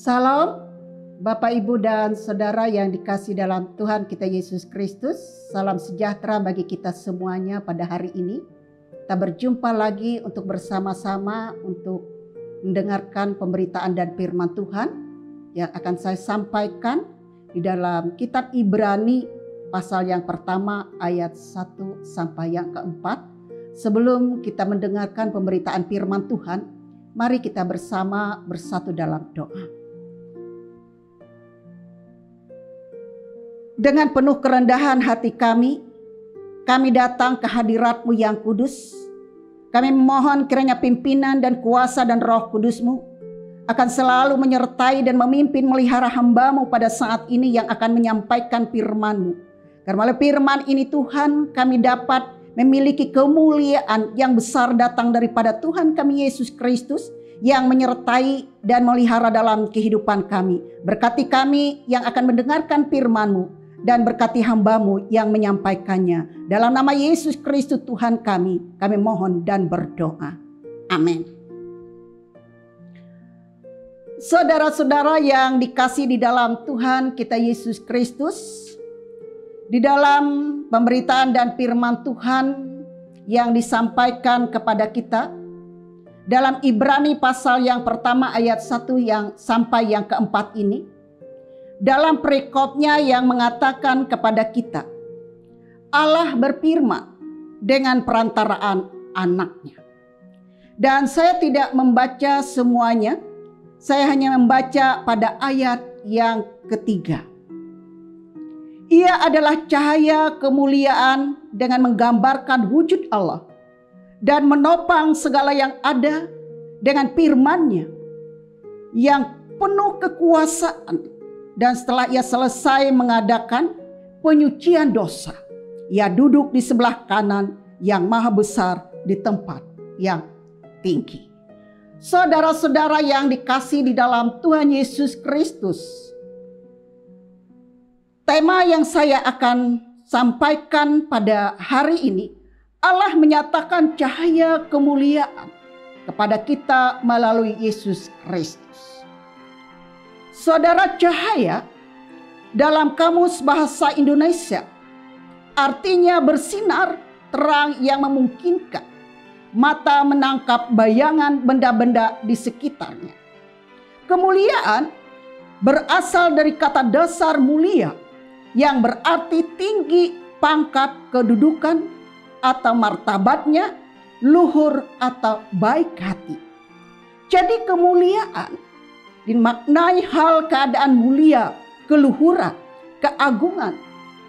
Salam Bapak, Ibu, dan Saudara yang dikasihi dalam Tuhan kita Yesus Kristus. Salam sejahtera bagi kita semuanya pada hari ini. Kita berjumpa lagi untuk bersama-sama untuk mendengarkan pemberitaan dan firman Tuhan yang akan saya sampaikan di dalam kitab Ibrani pasal yang pertama ayat 1 sampai yang keempat. Sebelum kita mendengarkan pemberitaan firman Tuhan, mari kita bersama bersatu dalam doa. Dengan penuh kerendahan hati kami datang ke hadirat-Mu yang kudus. Kami memohon kiranya pimpinan dan kuasa dan Roh Kudus-Mu akan selalu menyertai dan memimpin melihara hamba-Mu pada saat ini yang akan menyampaikan firman-Mu. Karena melalui firman ini Tuhan, kami dapat memiliki kemuliaan yang besar datang daripada Tuhan kami Yesus Kristus yang menyertai dan melihara dalam kehidupan kami. Berkati kami yang akan mendengarkan firman-Mu dan berkati hamba-Mu yang menyampaikannya. Dalam nama Yesus Kristus Tuhan kami mohon dan berdoa. Amin. Saudara-saudara yang dikasihi di dalam Tuhan kita Yesus Kristus, di dalam pemberitaan dan firman Tuhan yang disampaikan kepada kita dalam Ibrani pasal yang pertama ayat 1 yang sampai yang keempat ini, dalam perikopnya yang mengatakan kepada kita, Allah berfirman dengan perantaraan anaknya. Dan saya tidak membaca semuanya, saya hanya membaca pada ayat yang ketiga. Ia adalah cahaya kemuliaan dengan menggambarkan wujud Allah dan menopang segala yang ada dengan firman-Nya yang penuh kekuasaan. Dan setelah ia selesai mengadakan penyucian dosa, ia duduk di sebelah kanan yang maha besar di tempat yang tinggi. Saudara-saudara yang dikasihi di dalam Tuhan Yesus Kristus, tema yang saya akan sampaikan pada hari ini, Allah menyatakan cahaya kemuliaan kepada kita melalui Yesus Kristus. Saudara, cahaya dalam kamus bahasa Indonesia artinya bersinar terang yang memungkinkan mata menangkap bayangan benda-benda di sekitarnya. Kemuliaan berasal dari kata dasar mulia yang berarti tinggi pangkat kedudukan atau martabatnya, luhur atau baik hati. Jadi kemuliaan dimaknai hal keadaan mulia, keluhuran, keagungan,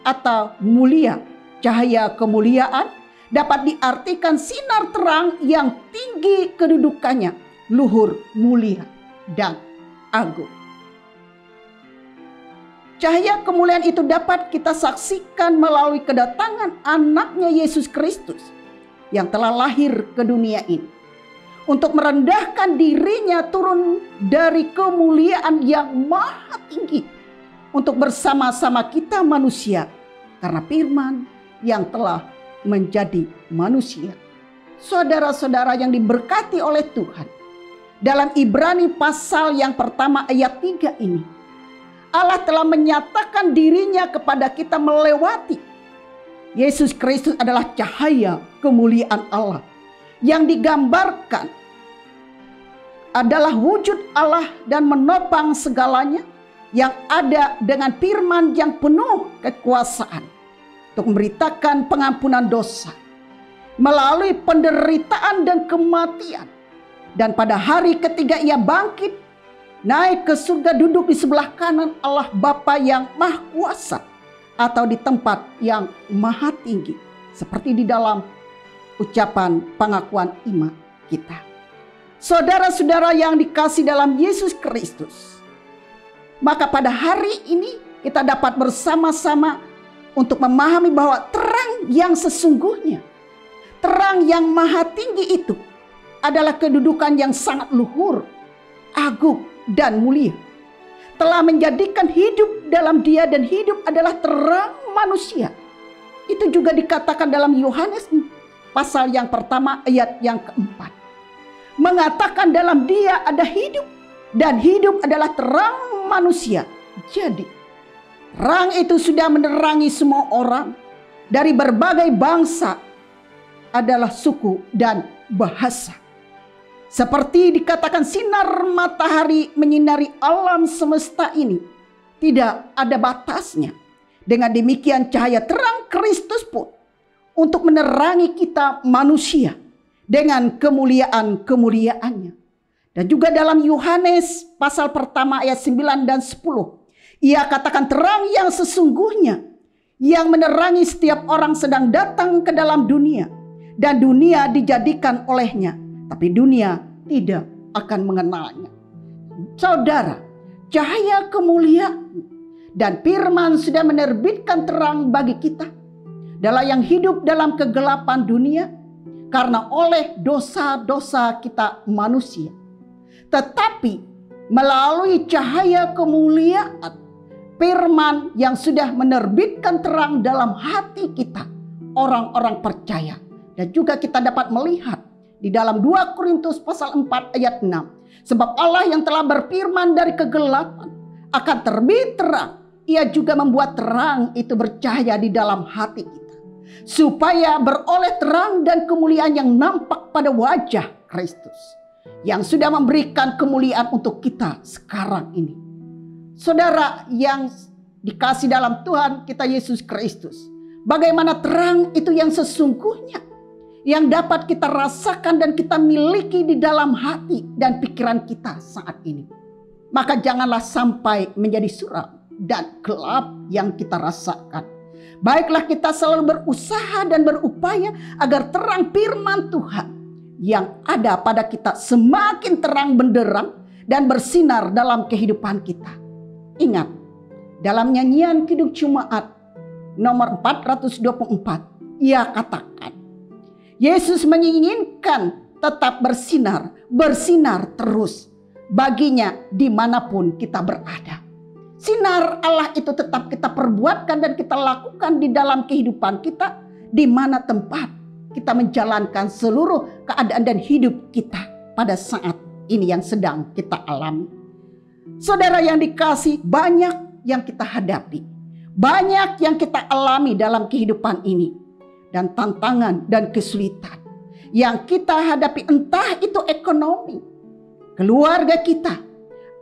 atau mulia. Cahaya kemuliaan dapat diartikan sinar terang yang tinggi kedudukannya, luhur, mulia, dan agung. Cahaya kemuliaan itu dapat kita saksikan melalui kedatangan anaknya Yesus Kristus yang telah lahir ke dunia ini, untuk merendahkan dirinya turun dari kemuliaan yang maha tinggi untuk bersama-sama kita manusia karena firman yang telah menjadi manusia. Saudara-saudara yang diberkati oleh Tuhan, dalam Ibrani pasal yang pertama ayat 3 ini, Allah telah menyatakan dirinya kepada kita melewati Yesus Kristus adalah cahaya kemuliaan Allah yang digambarkan adalah wujud Allah dan menopang segalanya yang ada dengan firman yang penuh kekuasaan untuk memberitakan pengampunan dosa melalui penderitaan dan kematian. Dan pada hari ketiga ia bangkit, naik ke surga, duduk di sebelah kanan Allah Bapa yang Maha Kuasa atau di tempat yang maha tinggi, seperti di dalam ucapan pengakuan iman kita. Saudara-saudara yang dikasihi dalam Yesus Kristus, maka pada hari ini kita dapat bersama-sama untuk memahami bahwa terang yang sesungguhnya, terang yang maha tinggi itu adalah kedudukan yang sangat luhur, agung, dan mulia. Telah menjadikan hidup dalam Dia dan hidup adalah terang manusia. Itu juga dikatakan dalam Yohanes pasal yang pertama ayat yang keempat. Mengatakan dalam Dia ada hidup dan hidup adalah terang manusia. Jadi, terang itu sudah menerangi semua orang dari berbagai bangsa, adalah suku dan bahasa. Seperti dikatakan sinar matahari menyinari alam semesta ini, tidak ada batasnya. Dengan demikian cahaya terang Kristus pun untuk menerangi kita manusia dengan kemuliaan-kemuliaannya. Dan juga dalam Yohanes pasal pertama ayat 9 dan 10. Ia katakan terang yang sesungguhnya yang menerangi setiap orang sedang datang ke dalam dunia. Dan dunia dijadikan olehnya. Tapi dunia tidak akan mengenalnya. Saudara, cahaya kemuliaan dan firman sudah menerbitkan terang bagi kita. Adalah yang hidup dalam kegelapan dunia. Karena oleh dosa-dosa kita manusia. Tetapi melalui cahaya kemuliaan, firman yang sudah menerbitkan terang dalam hati kita, orang-orang percaya. Dan juga kita dapat melihat di dalam 2 Korintus pasal 4 ayat 6. Sebab Allah yang telah berfirman dari kegelapan akan terbit terang. Ia juga membuat terang itu bercahaya di dalam hati kita. Supaya beroleh terang dan kemuliaan yang nampak pada wajah Kristus. Yang sudah memberikan kemuliaan untuk kita sekarang ini. Saudara yang dikasih dalam Tuhan kita Yesus Kristus. Bagaimana terang itu yang sesungguhnya. Yang dapat kita rasakan dan kita miliki di dalam hati dan pikiran kita saat ini. Maka janganlah sampai menjadi suram dan gelap yang kita rasakan. Baiklah kita selalu berusaha dan berupaya agar terang firman Tuhan yang ada pada kita semakin terang benderang dan bersinar dalam kehidupan kita. Ingat, dalam nyanyian Kidung Jumaat nomor 424, ia katakan, Yesus menginginkan tetap bersinar, bersinar terus baginya dimanapun kita berada. Sinar Allah itu tetap kita perbuatkan dan kita lakukan di dalam kehidupan kita, di mana tempat kita menjalankan seluruh keadaan dan hidup kita pada saat ini yang sedang kita alami. Saudara yang dikasih, banyak yang kita hadapi. Banyak yang kita alami dalam kehidupan ini. Dan tantangan dan kesulitan yang kita hadapi, entah itu ekonomi, keluarga kita,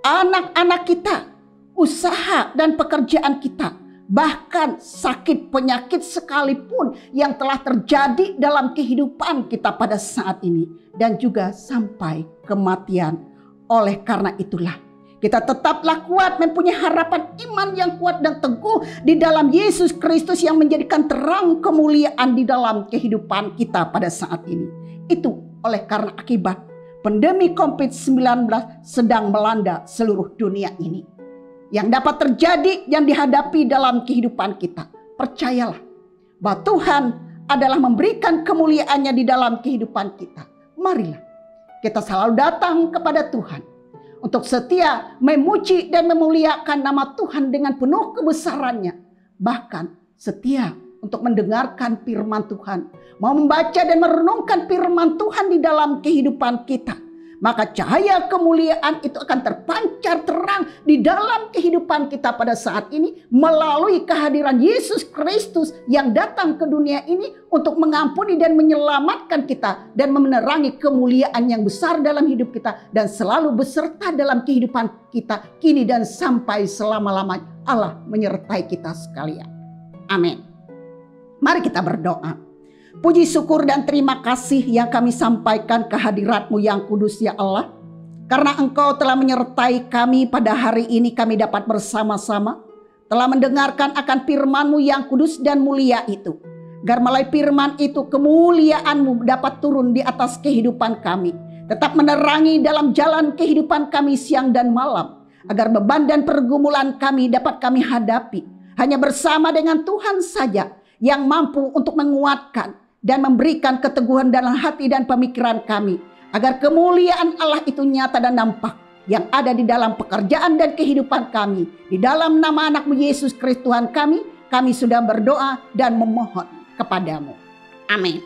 anak-anak kita, usaha dan pekerjaan kita, bahkan sakit penyakit sekalipun yang telah terjadi dalam kehidupan kita pada saat ini, dan juga sampai kematian. Oleh karena itulah kita tetaplah kuat, mempunyai harapan iman yang kuat dan teguh di dalam Yesus Kristus yang menjadikan terang kemuliaan di dalam kehidupan kita pada saat ini. Itu oleh karena akibat pandemi COVID-19 sedang melanda seluruh dunia ini. Yang dapat terjadi yang dihadapi dalam kehidupan kita. Percayalah bahwa Tuhan adalah memberikan kemuliaannya di dalam kehidupan kita. Marilah kita selalu datang kepada Tuhan untuk setia memuji dan memuliakan nama Tuhan dengan penuh kebesarannya. Bahkan setia untuk mendengarkan firman Tuhan. Mau membaca dan merenungkan firman Tuhan di dalam kehidupan kita. Maka cahaya kemuliaan itu akan terpancar terang di dalam kehidupan kita pada saat ini. Melalui kehadiran Yesus Kristus yang datang ke dunia ini untuk mengampuni dan menyelamatkan kita. Dan menerangi kemuliaan yang besar dalam hidup kita. Dan selalu beserta dalam kehidupan kita kini dan sampai selama-lamanya. Allah menyertai kita sekalian. Amin. Mari kita berdoa. Puji syukur dan terima kasih yang kami sampaikan kehadirat-Mu yang kudus ya Allah. Karena Engkau telah menyertai kami pada hari ini, kami dapat bersama-sama telah mendengarkan akan firman-Mu yang kudus dan mulia itu. Agar melalui firman itu kemuliaan-Mu dapat turun di atas kehidupan kami. Tetap menerangi dalam jalan kehidupan kami siang dan malam. Agar beban dan pergumulan kami dapat kami hadapi. Hanya bersama dengan Tuhan saja yang mampu untuk menguatkan dan memberikan keteguhan dalam hati dan pemikiran kami. Agar kemuliaan Allah itu nyata dan nampak yang ada di dalam pekerjaan dan kehidupan kami. Di dalam nama anak-Mu Yesus Kristus Tuhan kami sudah berdoa dan memohon kepadamu. Amin.